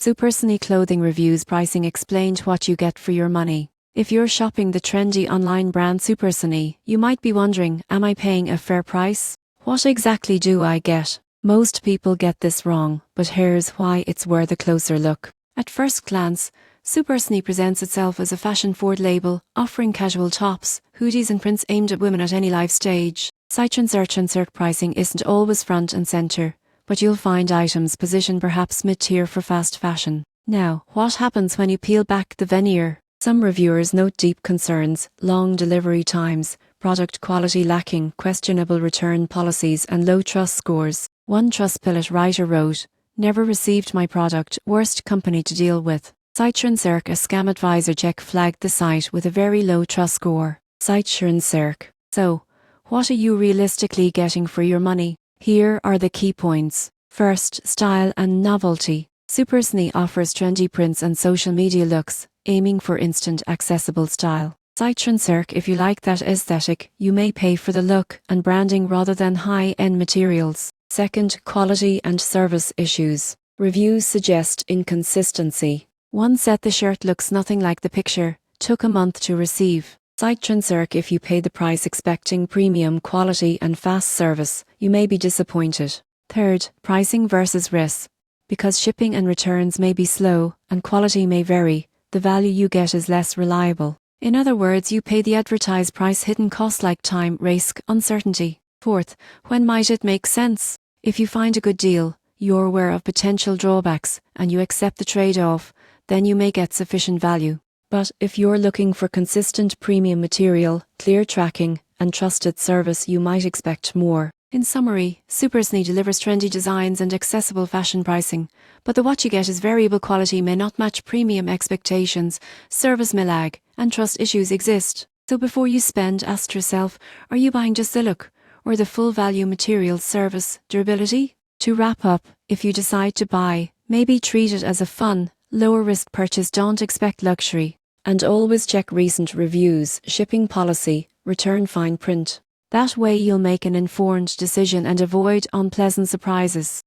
Supersonie clothing reviews pricing explained what you get for your money. If you're shopping the trendy online brand Supersonie, you might be wondering, am I paying a fair price? What exactly do I get? Most people get this wrong, but here's why it's worth a closer look. At first glance, Supersonie presents itself as a fashion-forward label, offering casual tops, hoodies and prints aimed at women at any life stage. Site search pricing isn't always front and center, but you'll find items positioned perhaps mid-tier for fast fashion. Now, what happens when you peel back the veneer? Some reviewers note deep concerns, long delivery times, product quality lacking, questionable return policies and low trust scores. One Trustpilot writer wrote, "Never received my product, worst company to deal with." Site a scam advisor check flagged the site with a very low trust score. Site. So, what are you realistically getting for your money? Here are the key points. First, style and novelty. Supersonie offers trendy prints and social media looks, aiming for instant accessible style. Site if you like that aesthetic, you may pay for the look and branding rather than high-end materials. Second, quality and service issues. Reviews suggest inconsistency. One said the shirt looks nothing like the picture, took a month to receive. Site if you pay the price expecting premium quality and fast service, you may be disappointed. Third, pricing versus risk. Because shipping and returns may be slow and quality may vary, the value you get is less reliable. In other words, you pay the advertised price, hidden costs like time, risk, uncertainty. Fourth, when might it make sense? If you find a good deal, you're aware of potential drawbacks, and you accept the trade-off, then you may get sufficient value. But if you're looking for consistent premium material, clear tracking, and trusted service, you might expect more. In summary, Supersonie delivers trendy designs and accessible fashion pricing, but what you get is variable quality may not match premium expectations, service may lag, and trust issues exist. So before you spend, ask yourself, are you buying just the look, or the full value material, service, durability? To wrap up, if you decide to buy, maybe treat it as a fun, lower risk purchase. Don't expect luxury. And always check recent reviews, shipping policy, return fine print. That way you'll make an informed decision and avoid unpleasant surprises.